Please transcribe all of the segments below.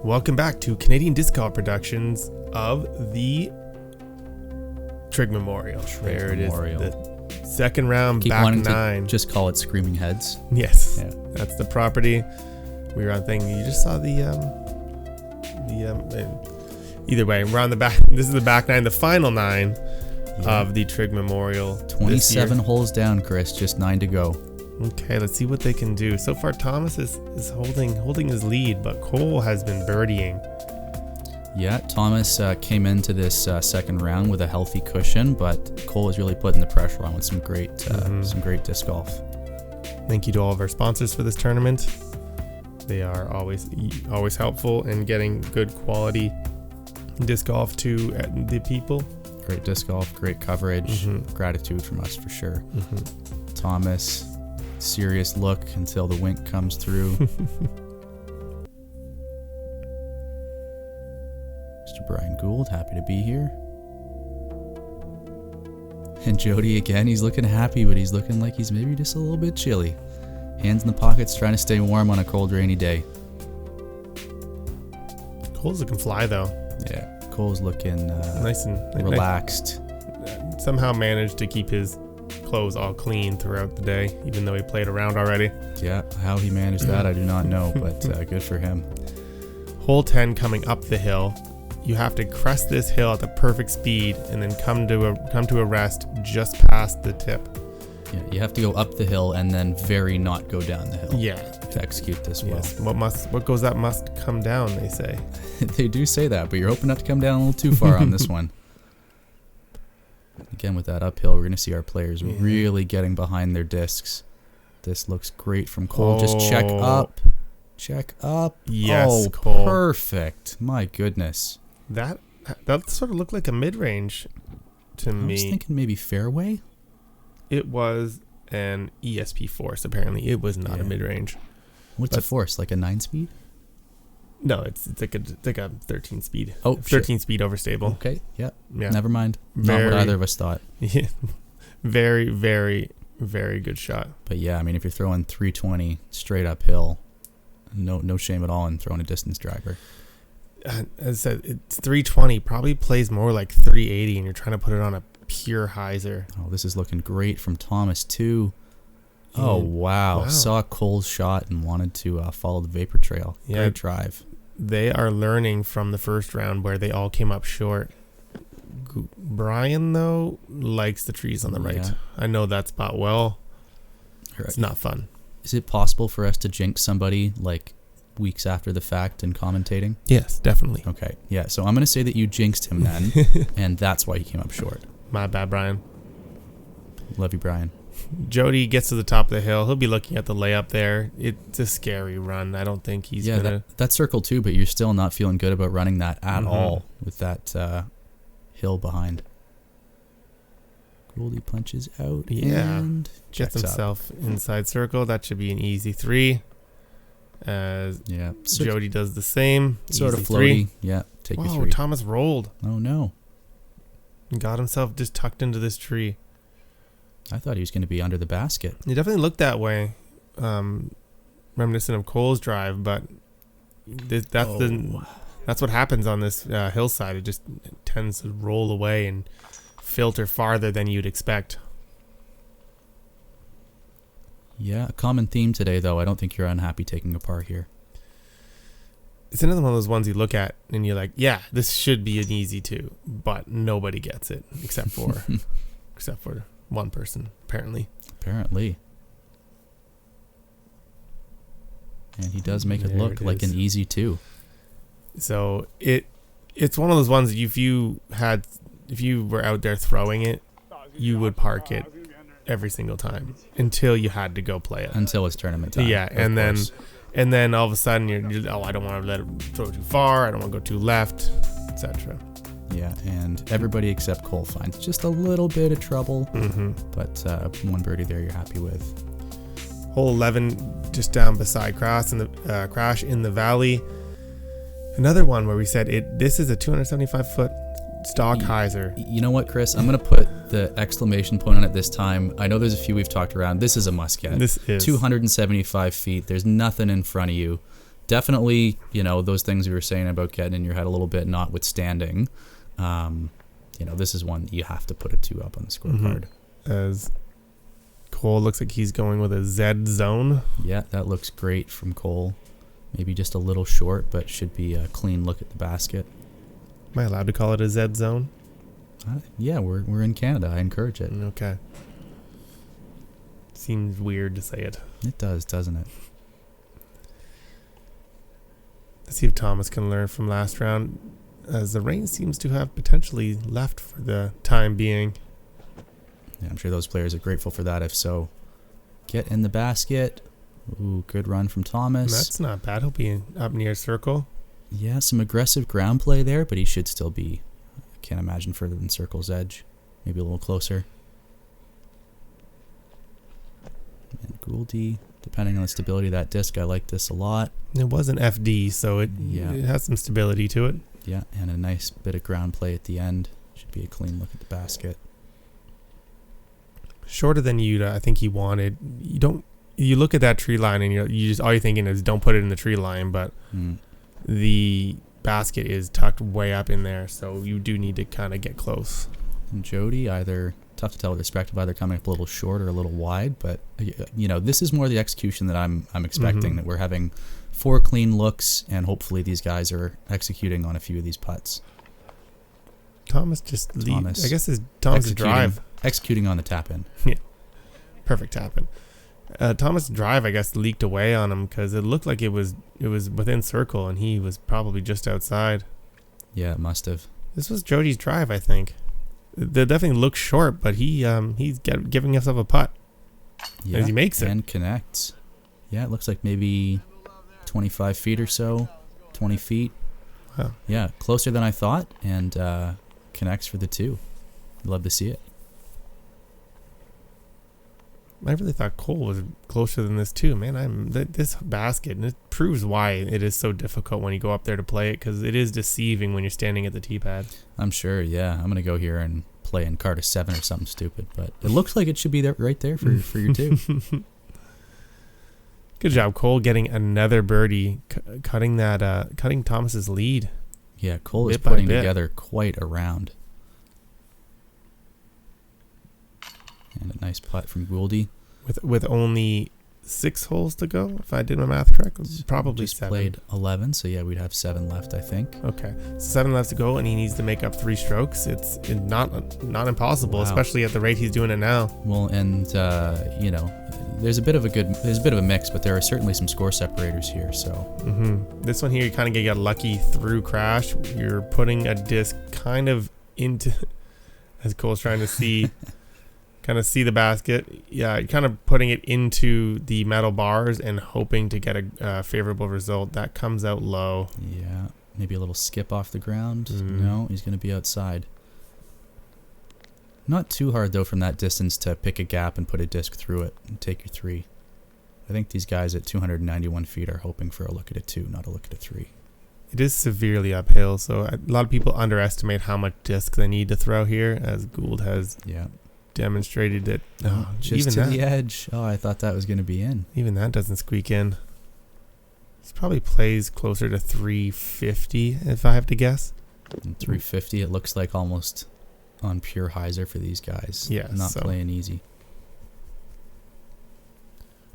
Welcome back to Canadian Disc Golf Productions of the Trigg Memorial. There it is, the second round, Keep back wanting 9. to just call it Screaming Heads. Yes, Yeah. that's the property. We were on thing. You just saw either way, we're on the back. This is the back 9, the final 9 of the Trigg Memorial. 27 holes down, Chris. Just 9 to go. Okay, let's see what they can do. So far, Thomas is holding his lead, but Cole has been birdieing. Yeah, Thomas came into this second round with a healthy cushion, but Cole is really putting the pressure on with some great disc golf. Thank you to all of our sponsors for this tournament. They are always helpful in getting good quality disc golf to the people. Great disc golf, great coverage, gratitude from us for sure. Thomas, serious look until the wink comes through. Mr. Brian Gould, happy to be here. And Jody again, he's looking happy, but he's looking like he's maybe just a little bit chilly. Hands in the pockets, trying to stay warm on a cold, rainy day. Cole's looking fly though. Yeah, Cole's looking nice and relaxed. Somehow managed to keep his clothes all clean throughout the day, even though he played around already. Yeah, how he managed that, I do not know, but good for him. Hole 10 coming up the hill. You have to crest this hill at the perfect speed and then come to a rest just past the tip. Yeah, you have to go up the hill and then very not go down the hill. Yeah, to execute this well. Yes. What goes up must come down, they say. They do say that, but you're hoping not to come down a little too far on this one. Again, with that uphill, we're going to see our players really getting behind their discs. This looks great from Cole. Just check up. Check up. Yes, oh, Cole. Perfect. My goodness. That sort of looked like a mid-range to me. I was thinking maybe fairway. It was an ESP force, apparently. It was not a mid-range. What's a force? Like a 9-speed? No, it's like a 13-speed. Oh, 13-speed overstable. Okay, yeah. Never mind. Not what either of us thought. Yeah. Very, very, very good shot. But yeah, I mean, if you're throwing 320 straight uphill, no shame at all in throwing a distance driver. As I said, it's 320. Probably plays more like 380, and you're trying to put it on a pure hyzer. Oh, this is looking great from Thomas too. Oh wow. Saw Cole's shot and wanted to follow the vapor trail. Great drive. They are learning from the first round where they all came up short. Brian though likes the trees on the right. I know that spot well. It's not fun. Is it possible for us to jinx somebody like weeks after the fact in commentating? Yes, definitely. Okay, yeah, so I'm going to say that you jinxed him then, and that's why he came up short. My bad, Brian. Love you, Brian. Jody gets to the top of the hill. He'll be looking at the layup there. It's a scary run. I don't think he's gonna... That circle too, but you're still not feeling good about running that at all with that hill behind. Goldie punches out and gets himself inside circle. That should be an easy 3. Jody does the same. Sort of floaty. Yeah, take your 3. Thomas rolled. Oh no. And got himself just tucked into this tree. I thought he was going to be under the basket. He definitely looked that way. Reminiscent of Cole's drive, but that's what happens on this hillside. It just tends to roll away and filter farther than you'd expect. Yeah, a common theme today, though. I don't think you're unhappy taking a par here. It's another one of those ones you look at and you're like, yeah, this should be an easy 2, but nobody gets it except for one person, apparently. And he does make it look like an easy 2. So it's one of those ones that if you were out there throwing it, you would park it every single time until you had to go play it. Until it's tournament time. Yeah, and then all of a sudden you're I don't want to let it throw too far. I don't want to go too left, etc. Yeah, and everybody except Cole finds just a little bit of trouble, but one birdie there you're happy with. Hole 11 just down beside Crash in the valley. Another one where we said this is a 275-foot stock hyzer. You know what, Chris? I'm going to put the exclamation point on it this time. I know there's a few we've talked around. This is a must get. This is 275 feet. There's nothing in front of you. Definitely, those things we were saying about getting in your head a little bit, notwithstanding. This is one you have to put a 2 up on the scorecard. As Cole looks like he's going with a Z zone. Yeah, that looks great from Cole. Maybe just a little short, but should be a clean look at the basket. Am I allowed to call it a Z zone? Yeah, we're in Canada. I encourage it. Okay. Seems weird to say it. It does, doesn't it? Let's see if Thomas can learn from last round, as the rain seems to have potentially left for the time being. Yeah, I'm sure those players are grateful for that. If so, get in the basket. Ooh, good run from Thomas. That's not bad. He'll be up near circle. Yeah, some aggressive ground play there, but he should still be, I can't imagine, further than circle's edge. Maybe a little closer. And Gouldy, depending on the stability of that disc, I like this a lot. It was an FD, so it has some stability to it. Yeah, and a nice bit of ground play at the end. Should be a clean look at the basket. Shorter than I think he wanted. You look at that tree line and you just all you're thinking is don't put it in the tree line, but the basket is tucked way up in there, so you do need to kind of get close. And Jody, either tough to tell with respect of either coming up a little short or a little wide, but this is more the execution that I'm expecting, that we're having 4 clean looks, and hopefully these guys are executing on a few of these putts. Thomas, I guess is Thomas' drive. Executing on the tap in. Yeah. Perfect tap in. Thomas' drive, I guess, leaked away on him because it looked like it was within circle and he was probably just outside. Yeah, it must have. This was Jody's drive, I think. They definitely look short, but he's giving himself a putt as he makes it. And connects. Yeah, it looks like maybe 25 feet or so, 20 feet. Wow. Yeah, closer than I thought, and connects for the 2. Love to see it. I really thought Cole was closer than this too, man. This basket, and it proves why it is so difficult when you go up there to play it, because it is deceiving when you're standing at the tee pad. I'm sure, yeah. I'm gonna go here and play in card of 7 or something stupid, but it looks like it should be there right there for your 2. Good job, Cole, getting another birdie, cutting Thomas's lead. Yeah, Cole is putting together quite a round. And a nice putt from Gouldy. With only 6 holes to go, if I did my math correct, probably just 7. Played 11, so yeah, we'd have 7 left, I think. Okay, so 7 left to go, and he needs to make up 3 strokes. It's not impossible, especially at the rate he's doing it now. Well, and there's a bit of a mix, but there are certainly some score separators here. So this one here, you kind of get lucky through crash. You're putting a disc kind of into, as Cole's trying to see. Kind of see the basket. Yeah, you're kind of putting it into the metal bars and hoping to get a favorable result. That comes out low. Yeah, maybe a little skip off the ground. No, he's going to be outside. Not too hard, though, from that distance to pick a gap and put a disc through it and take your 3. I think these guys at 291 feet are hoping for a look at a 2, not a look at a 3. It is severely uphill, so a lot of people underestimate how much disc they need to throw here, as Gould has demonstrated that just even to the edge. Oh, I thought that was going to be in. Even that doesn't squeak in. This probably plays closer to 350 if I have to guess. And 350, it looks like almost on pure hyzer for these guys. Yeah, not playing easy.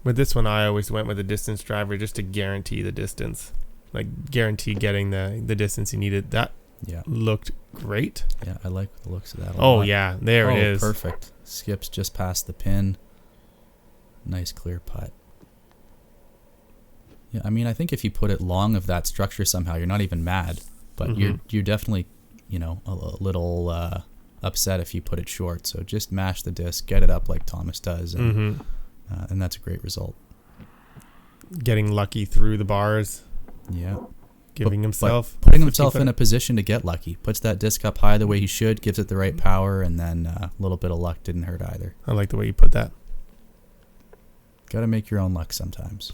With this one, I always went with a distance driver just to guarantee the distance, like guarantee getting the distance you needed. That looked great. Yeah, I like the looks of that a lot. Oh yeah, there it is. Perfect. Skips just past the pin. Nice clear putt. Yeah, I mean, I think if you put it long of that structure somehow, you're not even mad, but you're definitely, a little upset if you put it short. So just mash the disc, get it up like Thomas does, and that's a great result. Getting lucky through the bars. Yeah. Putting himself in a position to get lucky. Puts that disc up high the way he should, gives it the right power, and then a little bit of luck didn't hurt either. I like the way you put that. Got to make your own luck sometimes.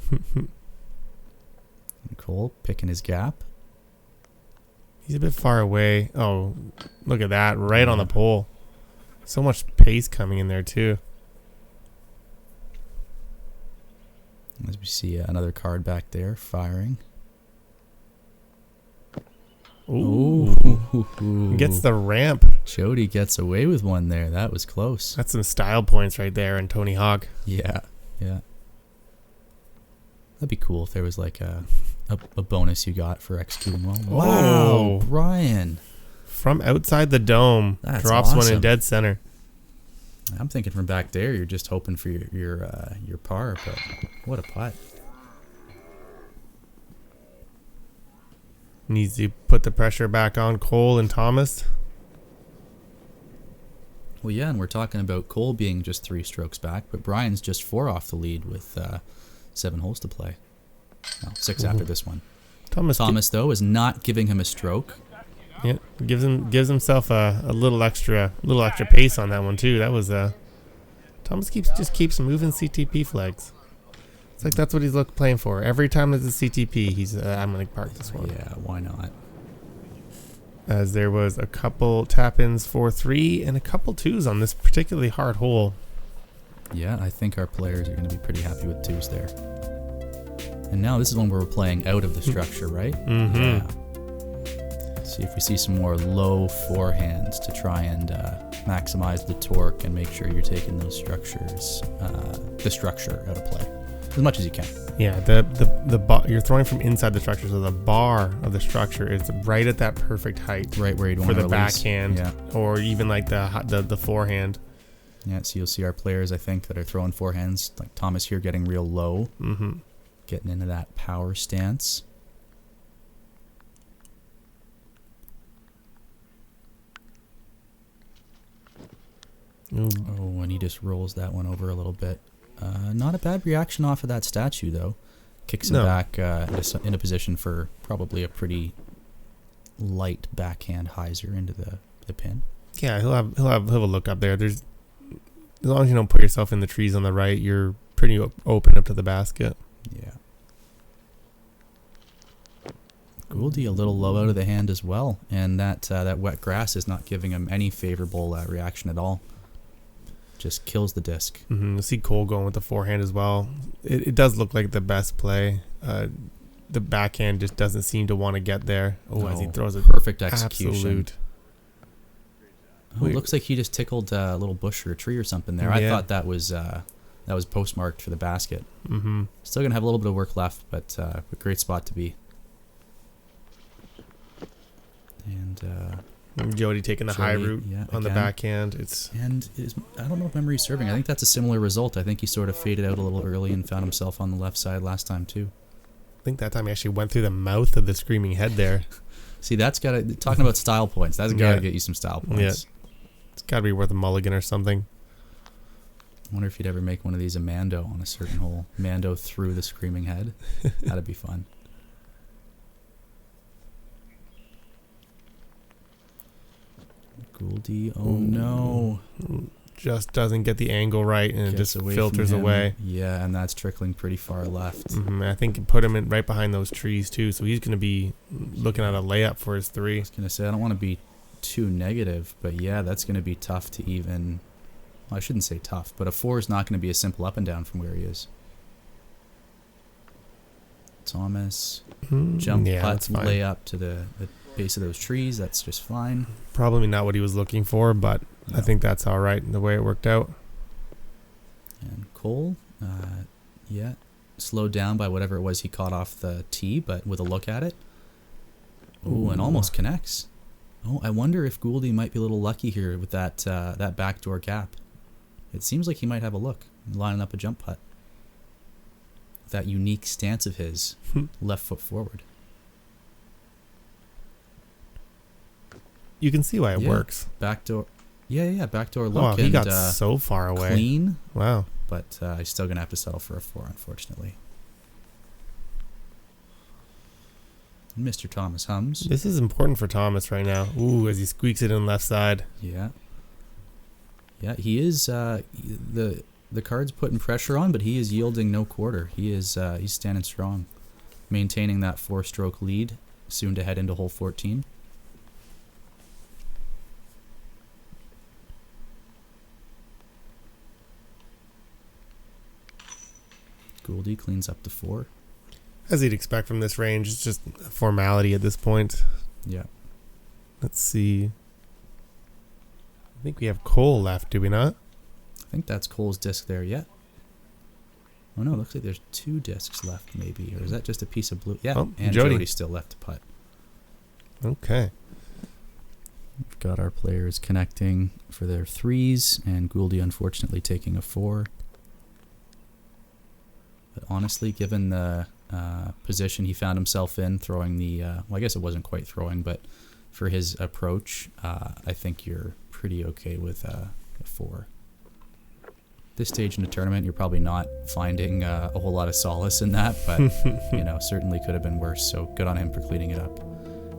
Cole picking his gap. He's a bit far away. Oh, look at that. Right on the pole. So much pace coming in there too. As we see another card back there firing. Ooh. Gets the ramp. Jody gets away with one there. That was close. That's some style points right there in Tony Hawk. Yeah, yeah. That'd be cool if there was like a bonus you got for executing well. Wow, Brian. From outside the dome. That's drops awesome. one in dead center. I'm thinking from back there, you're just hoping for your par, but what a putt. Needs to put the pressure back on Cole and Thomas. Well, yeah, and we're talking about Cole being just 3 strokes back, but Brian's just 4 off the lead with 7 holes to play. Well, 6 after this one. Thomas though, is not giving him a stroke. Yeah, gives himself a little extra pace on that one too. That was Thomas keeps moving CTP flags. It's like that's what he's playing for. Every time there's a CTP, he's I'm gonna park this one. Yeah, why not? As there was a couple tap-ins for 3 and a couple 2s on this particularly hard hole. Yeah, I think our players are going to be pretty happy with 2s there. And now this is when we're playing out of the structure, right? Mm-hmm. Yeah. Let's see if we see some more low forehands to try and maximize the torque and make sure you're taking those structures, the structure out of play as much as you can. Yeah, you're throwing from inside the structure, so the bar of the structure is right at that perfect height, right where you'd want for to the release. backhand, yeah. Or even like the forehand. Yeah, so you'll see our players, I think, that are throwing forehands, like Thomas here, getting real low, getting into that power stance. Ooh. Oh, and he just rolls that one over a little bit. Not a bad reaction off of that statue, though. Kicks him back in a position for probably a pretty light backhand hyzer into the pin. Yeah, he'll have a look up there. As long as you don't put yourself in the trees on the right, you're pretty open up to the basket. Yeah. Gouldy a little low out of the hand as well, and that wet grass is not giving him any favorable reaction at all. Just kills the disc. You'll see Cole going with the forehand as well. It does look like the best play. The backhand just doesn't seem to want to get there. As he throws a perfect execution. Absolute. Oh, it looks like he just tickled a little bush or a tree or something there. I thought that was postmarked for the basket. Still gonna have a little bit of work left, but a great spot to be. And Jody taking the high route on the backhand. I don't know if memory's serving. I think that's a similar result. I think he sort of faded out a little early and found himself on the left side last time too. I think that time he actually went through the mouth of the screaming head there. See, that's gotta talking about style points. That's gotta get you some style points. Yeah. It's gotta be worth a mulligan or something. I wonder if he'd ever make one of these a Mando on a certain hole. Mando through the screaming head. That'd be fun. Gouldy, oh no. Just doesn't get the angle right, and it just filters away. Yeah, and that's trickling pretty far left. I think it put him in right behind those trees too, so he's going to be looking at a layup for his 3. I was going to say, I don't want to be too negative, but yeah, that's going to be tough to even... Well, I shouldn't say tough, but a 4 is not going to be a simple up and down from where he is. Thomas, jump putt, lay up to the base of those trees. That's just fine. Probably not what he was looking for, but no. I think that's all right in the way it worked out. And Cole, slowed down by whatever it was he caught off the tee, but with a look at it. Ooh, and almost connects. Oh, I wonder if Gouldy might be a little lucky here with that backdoor gap. It seems like he might have a look, lining up a jump putt. That unique stance of his, left foot forward. You can see why it works. Backdoor. Yeah, backdoor look. Oh, he got so far away. Clean. Wow. But he's still going to have to settle for a 4, unfortunately. Mr. Thomas hums. This is important for Thomas right now. Ooh, as he squeaks it in left side. Yeah. Yeah, he is... The card's putting pressure on, but he is yielding no quarter. He's standing strong. Maintaining that 4-stroke lead, soon to head into hole 14. Gouldy cleans up to 4. As you'd expect from this range, it's just a formality at this point. Yeah. Let's see. I think we have Cole left, do we not? I think that's Cole's disc there yet. Oh no, it looks like there's 2 discs left maybe. Or is that just a piece of blue? Yeah, and Jody's still left to putt. Okay. We've got our players connecting for their 3s, and Gouldy unfortunately taking a 4. But honestly, given the position he found himself in, throwing the, well, I guess it wasn't quite throwing, but for his approach, I think you're pretty okay with a 4. This stage in the tournament, you're probably not finding a whole lot of solace in that, but you know, certainly could have been worse. So good on him for cleaning it up.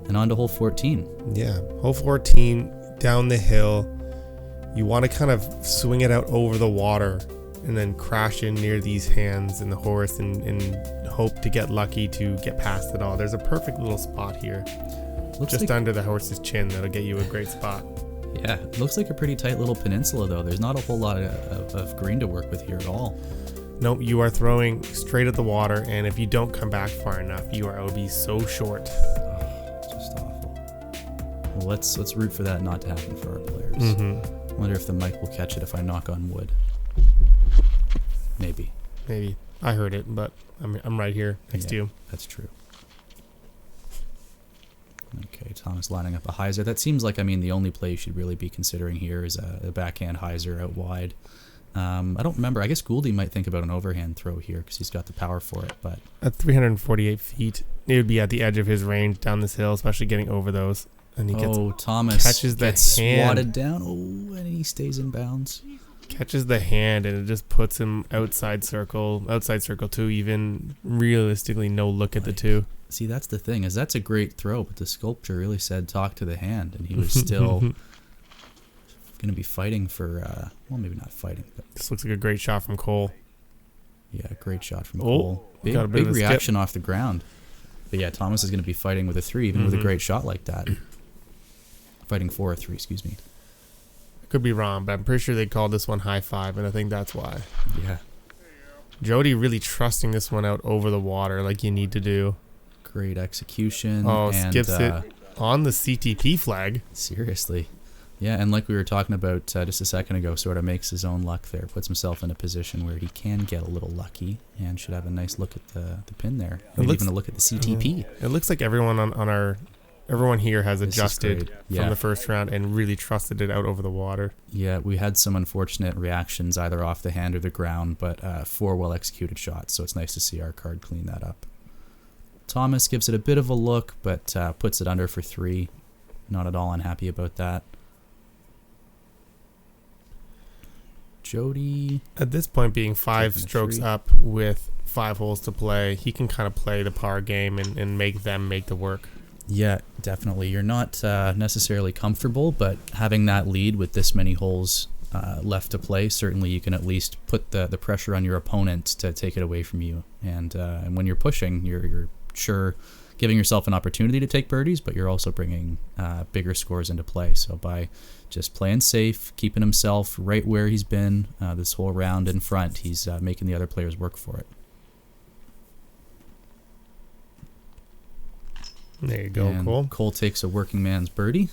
And on to hole 14. Yeah, hole 14, down the hill. You want to kind of swing it out over the water and then crash in near these hands and the horse and hope to get lucky to get past it all. There's a perfect little spot here. Looks just like under the horse's chin. That'll get you a great spot. Yeah, it looks like a pretty tight little peninsula though. There's not a whole lot of green to work with here at all. Nope, you are throwing straight at the water, and if you don't come back far enough, you are OB so short. Just awful. Well, let's root for that not to happen for our players. Mm-hmm. Wonder if the mic will catch it if I knock on wood. Maybe. I heard it, but I'm right here next to you. That's true. Okay, Thomas lining up a hyzer. That seems like, the only play you should really be considering here is a backhand hyzer out wide. I don't remember. I guess Gouldy might think about an overhand throw here because he's got the power for it. But at 348 feet, it would be at the edge of his range down this hill, especially getting over those. And he Thomas catches the gets hand. swatted down. Oh, and he stays in bounds. Catches the hand, and it just puts him outside circle 2, even realistically no look at the 2. See, that's the thing, is that's a great throw, but the sculpture really said talk to the hand, and he was still going to be fighting for, well, maybe not fighting. But this looks like a great shot from Cole. Yeah, great shot from Cole. Big reaction off the ground. But yeah, Thomas is going to be fighting with a 3, even with a great shot like that. Fighting for a 3, excuse me. Could be wrong, but I'm pretty sure they called this one high 5, and I think that's why. Yeah. Jody really trusting this one out over the water like you need to do. Great execution. Skips it on the CTP flag. Seriously. Yeah, and like we were talking about just a second ago, sort of makes his own luck there. Puts himself in a position where he can get a little lucky and should have a nice look at the pin there. Maybe even a look at the CTP. It looks like everyone here has adjusted from the first round and really trusted it out over the water. Yeah, we had some unfortunate reactions either off the hand or the ground, but 4 well-executed shots, so it's nice to see our card clean that up. Thomas gives it a bit of a look, but puts it under for 3. Not at all unhappy about that. Jody, at this point, being 5 strokes up with 5 holes to play, he can kind of play the par game and make them make the work. Yeah, definitely. You're not necessarily comfortable, but having that lead with this many holes left to play, certainly you can at least put the pressure on your opponent to take it away from you. And when you're pushing, you're sure giving yourself an opportunity to take birdies, but you're also bringing bigger scores into play. So by just playing safe, keeping himself right where he's been this whole round in front, he's making the other players work for it. There you go, and Cole. Cole takes a working man's birdie.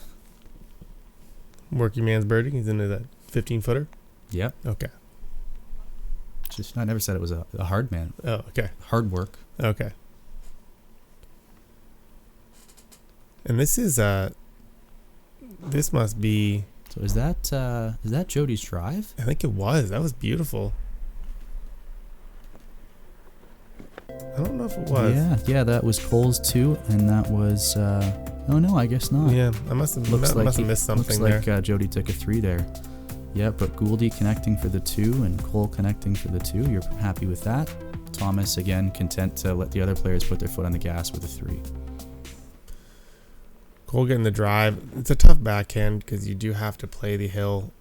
Working man's birdie? He's into that 15-footer? Yep. Okay. Just, I never said it was a hard man. Oh, okay. Hard work. Okay. And this is, this must be... So is that Jody's drive? I think it was. That was beautiful. I don't know if it was. Yeah, that was Cole's too, and that was. Oh no, I guess not. Yeah, I must have missed something there. Looks like Jody took a 3 there. Yeah, but Gouldy connecting for the 2 and Cole connecting for the 2. You're happy with that. Thomas again content to let the other players put their foot on the gas with a 3. Cole getting the drive. It's a tough backhand because you do have to play the hill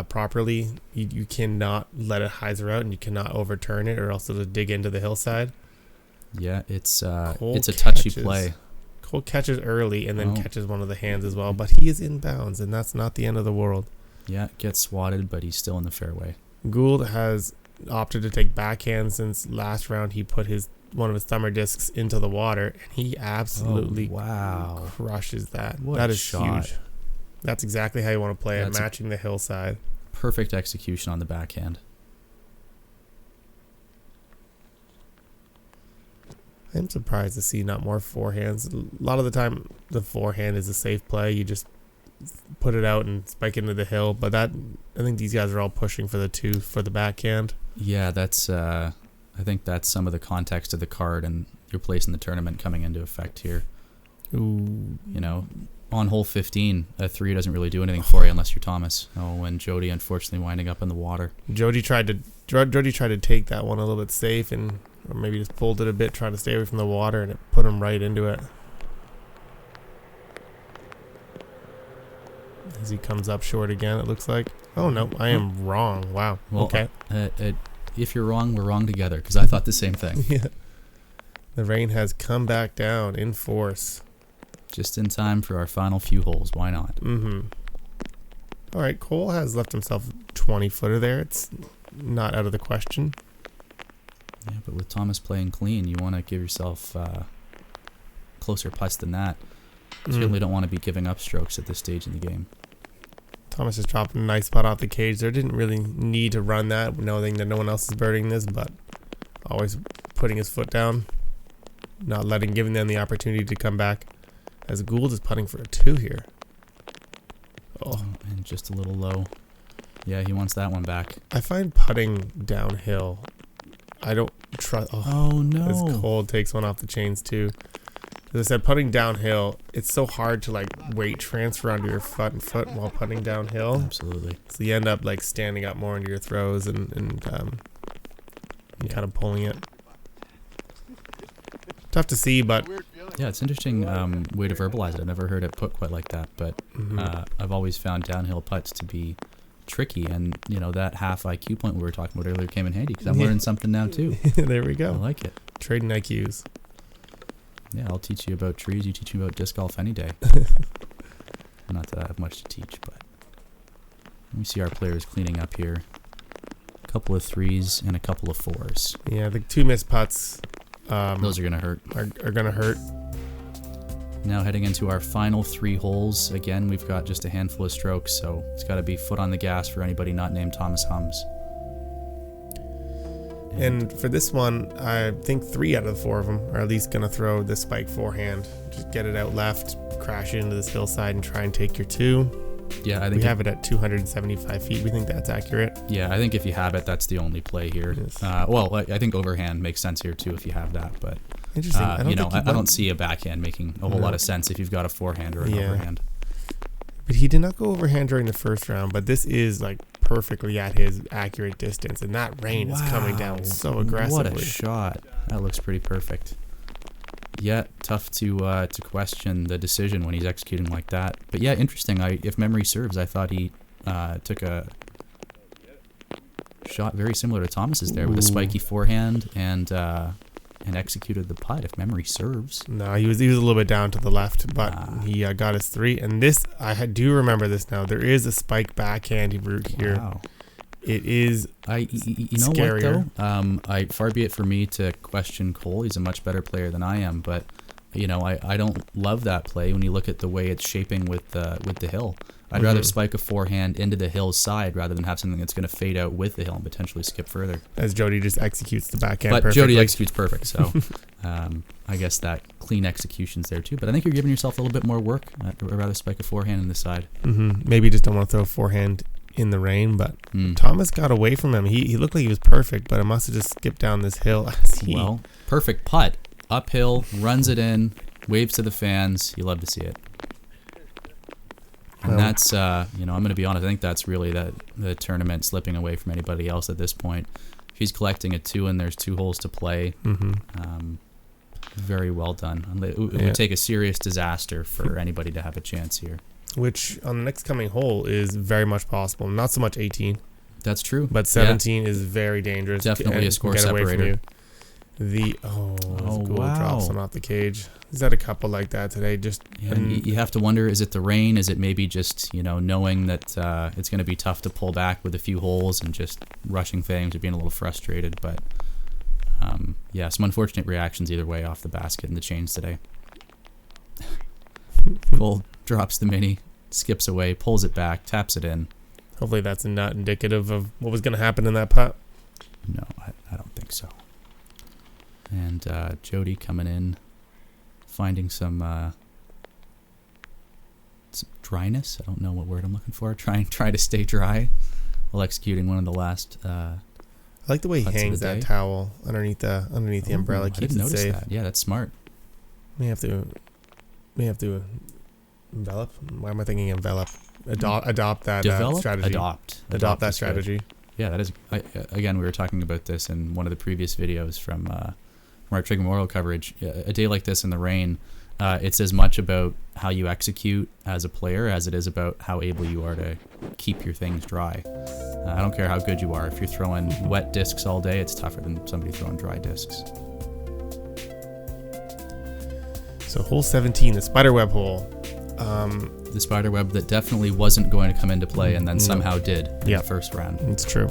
properly. You cannot let it hyzer out, and you cannot overturn it, or else it'll dig into the hillside. Yeah, it's a touchy play. Cole catches early and then catches one of the hands as well, but he is in bounds, and that's not the end of the world. Yeah, gets swatted, but he's still in the fairway. Gould has opted to take backhand since last round he put one of his thumber discs into the water, and he absolutely crushes that. That is huge. That's exactly how you want to play it, matching the hillside. Perfect execution on the backhand. I'm surprised to see not more forehands. A lot of the time, the forehand is a safe play. You just put it out and spike into the hill. But I think these guys are all pushing for the 2 for the backhand. Yeah, that's. I think that's some of the context of the card and your place in the tournament coming into effect here. Ooh. You know, on hole 15, a 3 doesn't really do anything for you unless you're Thomas. Oh, and Jody unfortunately winding up in the water. Jody tried to take that one a little bit safe or maybe just pulled it a bit, trying to stay away from the water, and it put him right into it. As he comes up short again, it looks like. Oh, no, I am wrong. Wow. Well, okay. If you're wrong, we're wrong together, because I thought the same thing. Yeah. The rain has come back down in force. Just in time for our final few holes. Why not? Mm-hmm. All right, Cole has left himself a 20-footer there. It's not out of the question. Yeah, but with Thomas playing clean, you want to give yourself closer putts than that. You certainly don't want to be giving up strokes at this stage in the game. Thomas is dropping a nice putt off the cage. There didn't really need to run that, knowing that no one else is birding this, but always putting his foot down, giving them the opportunity to come back. As Gould is putting for a 2 here. Oh, and just a little low. Yeah, he wants that one back. I find putting downhill, I don't trust. Oh no! As Cole takes one off the chains too. As I said, putting downhill, it's so hard to weight transfer onto your foot while putting downhill. Absolutely. So you end up standing up more into your throws and kind of pulling it. Tough to see, but yeah, it's an interesting way to verbalize it. I've never heard it put quite like that, but I've always found downhill putts to be tricky, and that half IQ point we were talking about earlier came in handy because I'm learning something now too. There we go. I like it. Trading IQs. Yeah, I'll teach you about trees. You teach me about disc golf any day. Not that I have much to teach, but let me see our players cleaning up here. A couple of 3s and a couple of 4s. Yeah, the 2 missed putts. Those are gonna hurt. Are gonna hurt. Now heading into our final 3 holes. Again, we've got just a handful of strokes, so it's got to be foot on the gas for anybody not named Thomas Hums. And for this one, I think 3 out of the 4 of them are at least going to throw the spike forehand. Just get it out left, crash into this hillside, and try and take your 2. Yeah, I think we have it at 275 feet. We think that's accurate. Yeah, I think if you have it, that's the only play here. Yes. Well, I think overhand makes sense here too if you have that. But interesting. I don't see a backhand making a whole lot of sense if you've got a forehand or an overhand. But he did not go overhand during the first round. But this is perfectly at his accurate distance, and that rain is coming down so aggressively. What a shot! That looks pretty perfect. Yeah, tough to question the decision when he's executing like that. But yeah, interesting. If memory serves, I thought he took a shot very similar to Thomas's there with a spiky forehand and executed the putt. If memory serves. No, he was a little bit down to the left, but he got his 3. And this, do remember this now. There is a spike backhand route here. Wow. It is. You know scarier. What though? Far be it for me to question Cole. He's a much better player than I am, but I don't love that play when you look at the way it's shaping with the hill. I'd rather spike a forehand into the hill's side rather than have something that's going to fade out with the hill and potentially skip further. As Jody just executes the backhand but perfectly. Jody executes perfect, so I guess that clean execution's there too. But I think you're giving yourself a little bit more work. I'd rather spike a forehand in the side. Maybe you just don't want to throw a forehand in the rain, but Thomas got away from him. He looked like he was perfect, but it must have just skipped down this hill. Well, perfect putt. Uphill, runs it in, waves to the fans. You love to see it. And that's, I'm going to be honest, I think that's really the tournament slipping away from anybody else at this point. If he's collecting a 2 and there's 2 holes to play, very well done. It would take a serious disaster for anybody to have a chance here. Which, on the next coming hole, is very much possible. Not so much 18. That's true. But 17 is very dangerous. Definitely a score separator. Gould wow. drops one off the cage. He's had a couple like that today. Just you have to wonder, is it the rain? Is it maybe just, knowing that it's going to be tough to pull back with a few holes and just rushing things or being a little frustrated? But some unfortunate reactions either way off the basket and the chains today. Gould drops the mini, skips away, pulls it back, taps it in. Hopefully that's not indicative of what was going to happen in that putt. No, I don't think so. And Jody coming in, finding some dryness. I don't know what word I'm looking for. Try to stay dry while executing one of the last. I like the way he hangs that towel underneath the umbrella. Keeps I didn't notice safe. that. Yeah, that's smart. We have to envelop. Why am I thinking envelop? Adopt that strategy. Adopt that strategy. Good. Yeah, that is. Again, we were talking about this in one of the previous videos from our Trigg Memorial coverage. A day like this in the rain, it's as much about how you execute as a player as it is about how able you are to keep your things dry. I don't care how good you are. If you're throwing wet discs all day, it's tougher than somebody throwing dry discs. So hole 17, the spiderweb hole. The spiderweb that definitely wasn't going to come into play and then somehow did in the first round. It's true.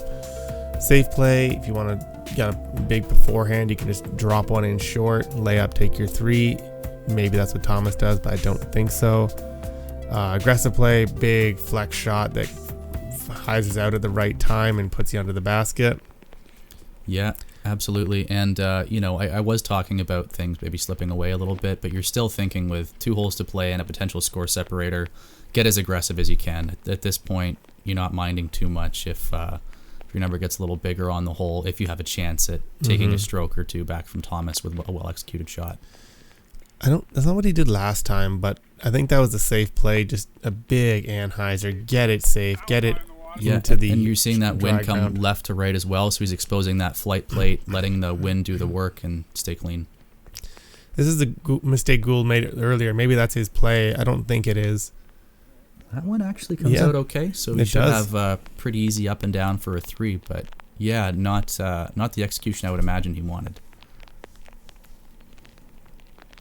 Safe play. If you want to get a big beforehand, you can just drop one in short, lay up, take your 3. Maybe that's what Thomas does, but I don't think so. Aggressive play, big flex shot that hyzes out at the right time and puts you under the basket. Yeah, absolutely. And, I was talking about things maybe slipping away a little bit, but you're still thinking with 2 holes to play and a potential score separator, get as aggressive as you can. At this point, you're not minding too much if your number gets a little bigger on the hole, if you have a chance at taking a stroke or 2 back from Thomas with a well-executed shot. That's not what he did last time, but I think that was a safe play. Just a big anhyzer. Get it safe. Get it into the. And you're seeing that wind come ground. left to right as well, so he's exposing that flight plate, letting the wind do the work and stay clean. This is the mistake Gould made earlier. Maybe that's his play. I don't think it is. That one actually comes out okay, so he should have pretty easy up and down for a 3. But yeah, not the execution I would imagine he wanted.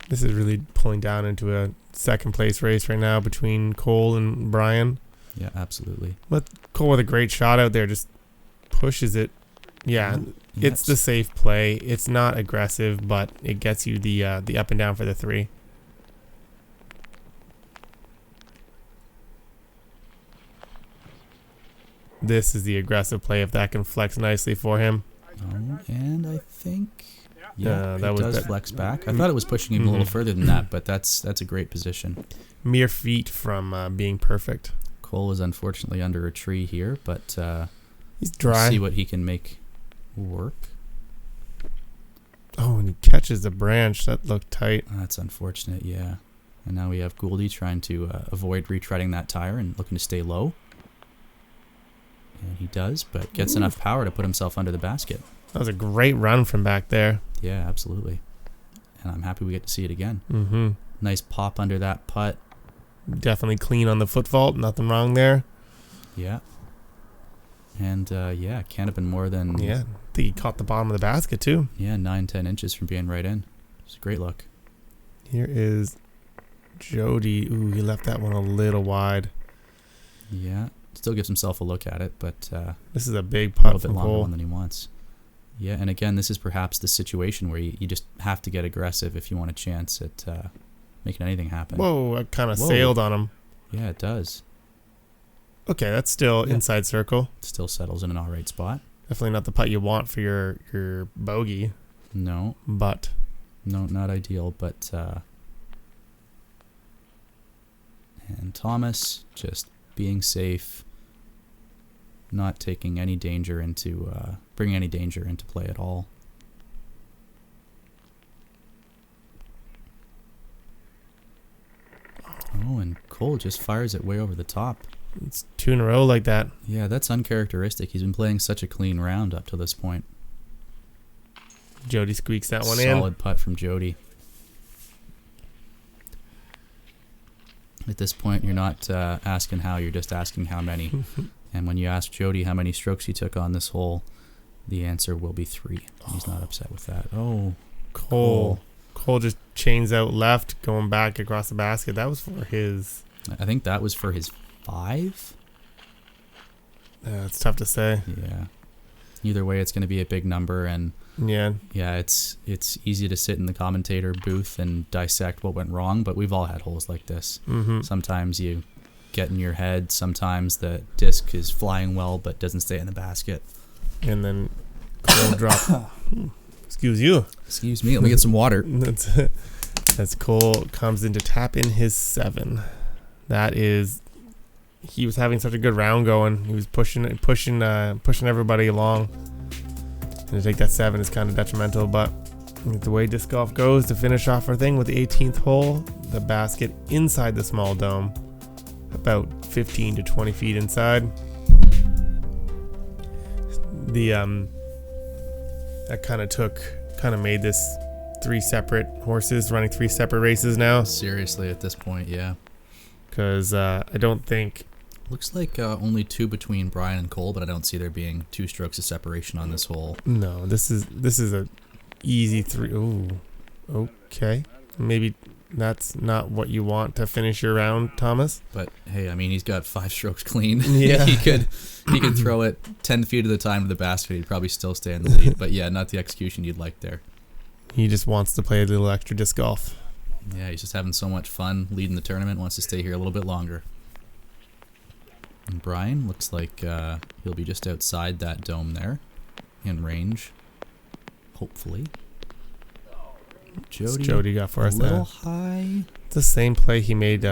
This is really pulling down into a second place race right now between Cole and Brian. Yeah, absolutely. But Cole with a great shot out there just pushes it. Yeah, it's the safe play. It's not aggressive, but it gets you the up and down for the 3. This is the aggressive play if that can flex nicely for him. Oh, and I think it that does flex back. I thought it was pushing him a little further than that, but that's a great position. Mere feet from being perfect. Cole is unfortunately under a tree here, but he's dry. We'll see what he can make work. Oh, and he catches the branch. That looked tight. That's unfortunate, yeah. And now we have Gouldy trying to avoid retreading that tire and looking to stay low. And he does, but gets enough power to put himself under the basket. That was a great run from back there. Yeah, absolutely. And I'm happy we get to see it again. Mm-hmm. Nice pop under that putt. Definitely clean on the foot vault. Nothing wrong there. Yeah. And, can't have been more than... Yeah, I think he caught the bottom of the basket, too. Yeah, 9-10 inches from being right in. It's a great look. Here is Jody. Ooh, he left that one a little wide. Yeah. Still gives himself a look at it, but this is a big putt, a little bit longer Cole. one than he wants. Yeah, and again, this is perhaps the situation where you just have to get aggressive if you want a chance at making anything happen. Whoa, I kind of sailed on him. Yeah, it does. Okay, that's still inside circle. Still settles in an alright spot. Definitely not the putt you want for your bogey. No. But. No, not ideal, but... and Thomas just being safe, not taking any danger into... bringing any danger into play at all. Oh, and Cole just fires it way over the top. It's 2 in a row like that. Yeah, that's uncharacteristic. He's been playing such a clean round up to this point. Jody squeaks that one in. Solid putt from Jody. At this point, you're not asking how, you're just asking how many. And when you ask Jody how many strokes he took on this hole, The answer will be 3. He's not upset with that. Oh, Cole just chains out left, going back across the basket. That was for his... I think that was for his 5? It's tough to say. Yeah. Either way, it's going to be a big number, and yeah, it's easy to sit in the commentator booth and dissect what went wrong, but we've all had holes like this. Mm-hmm. Sometimes you get in your head. Sometimes the disc is flying well, but doesn't stay in the basket. And then Cole drop. Excuse you. Excuse me. Let me get some water. As Cole comes in to tap in his 7. That is... He was having such a good round going. He was pushing everybody along. And to take that 7 is kind of detrimental, but the way disc golf goes, to finish off our thing with the 18th hole, the basket inside the small dome, about 15 to 20 feet inside. That kind of made this 3 separate horses running 3 separate races now. Seriously, at this point, yeah. Because I don't think... Looks like only 2 between Brian and Cole, but I don't see there being 2 strokes of separation on this hole. No, this is a easy 3. Ooh, okay. Maybe that's not what you want to finish your round, Thomas. But hey, I mean, he's got 5 strokes clean. Yeah. he could throw it 10 feet at a time to the basket. He'd probably still stay in the lead. But yeah, not the execution you'd like there. He just wants to play a little extra disc golf. Yeah, he's just having so much fun leading the tournament. Wants to stay here a little bit longer. And Brian looks like he'll be just outside that dome there, in range. Hopefully. Jody got for us a little high. It's the same play he made.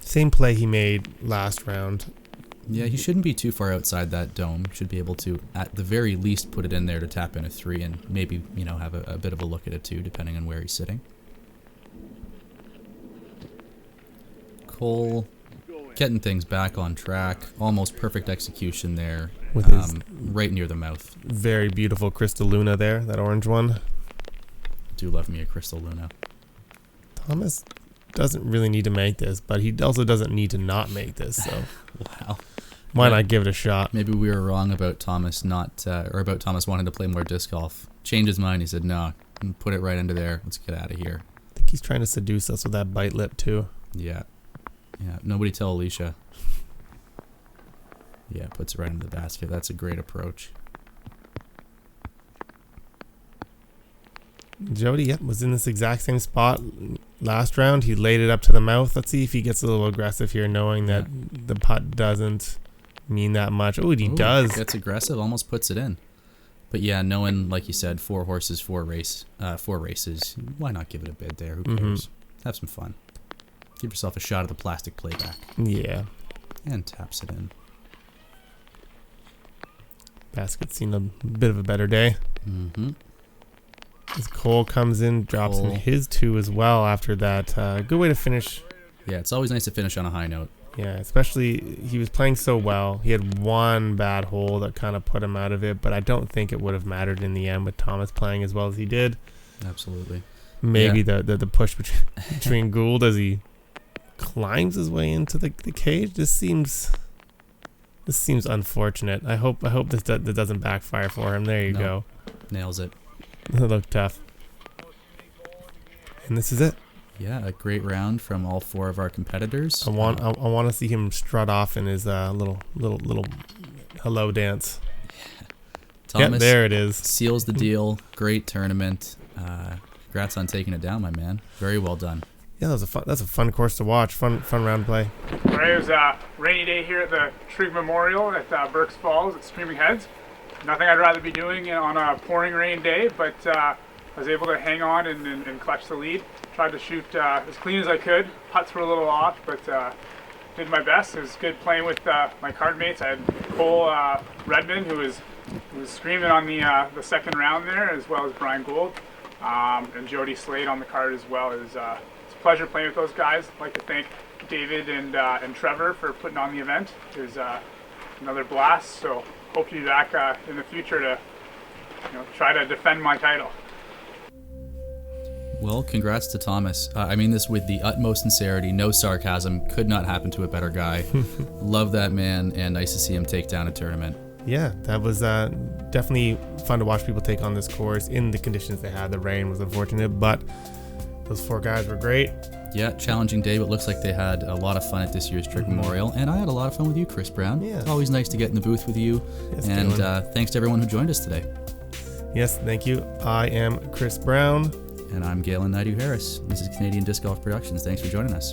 Same play he made last round. Yeah, he shouldn't be too far outside that dome. Should be able to, at the very least, put it in there to tap in a 3, and maybe have a bit of a look at a 2, depending on where he's sitting. Cole getting things back on track. Almost perfect execution there. With his right near the mouth. Very beautiful Crystal Luna there, that orange one. Do love me a Crystal Luna. Thomas doesn't really need to make this, but he also doesn't need to not make this, so wow. Why not give it a shot? Maybe we were wrong about Thomas about Thomas wanting to play more disc golf. Changed his mind. He said, no, put it right under there. Let's get out of here. I think he's trying to seduce us with that bite lip too. Yeah. Yeah, nobody tell Alicia. Yeah, puts it right into the basket. That's a great approach. Jody, was in this exact same spot last round. He laid it up to the mouth. Let's see if he gets a little aggressive here, knowing that the putt doesn't mean that much. Oh, he does. Gets aggressive, almost puts it in. But yeah, knowing, like you said, 4 horses, 4 races, why not give it a bid there? Who cares? Have some fun. Give yourself a shot at the plastic playback. Yeah. And taps it in. Basket's seen a bit of a better day. Mm-hmm. As Cole comes in, drops in his 2 as well after that. Good way to finish. Yeah, it's always nice to finish on a high note. Yeah, especially he was playing so well. He had one bad hole that kind of put him out of it, but I don't think it would have mattered in the end with Thomas playing as well as he did. Absolutely. Maybe the push between Gould as he climbs his way into the cage. This seems unfortunate. I hope this doesn't backfire for him. There you go. Nails it. It looked tough. And this is it. Yeah, a great round from all 4 of our competitors. I want to see him strut off in his little hello dance. Yeah. Thomas, there it is. Seals the deal. Great tournament. Congrats on taking it down, my man. Very well done. Yeah, that's a fun course to watch. Fun round play. All right, it was a rainy day here at the Trigg Memorial at Burks Falls at Screaming Heads. Nothing I'd rather be doing on a pouring rain day, but I was able to hang on and clutch the lead. Tried to shoot as clean as I could. Putts were a little off, but did my best. It was good playing with my card mates. I had Cole Redmond, who was screaming on the second round there, as well as Brian Gould, and Jody Slade on the card as well. It's a pleasure playing with those guys. I'd like to thank David and Trevor for putting on the event. It was another blast. So hope to be back in the future to try to defend my title. Well, congrats to Thomas. I mean this with the utmost sincerity, no sarcasm. Could not happen to a better guy. Love that man, and nice to see him take down a tournament. yeah, that was definitely fun to watch people take on this course in the conditions they had. The rain was unfortunate, but those 4 guys were great. Yeah, challenging day, but looks like they had a lot of fun at this year's Trigg Memorial, and I had a lot of fun with you, Chris Brown. Yeah. Always nice to get in the booth with you, Yes, and Dylan. thanks to everyone who joined us today. Yes, thank you. I am Chris Brown. And I'm Galen Naidu Harris. This is Canadian Disc Golf Productions. Thanks for joining us.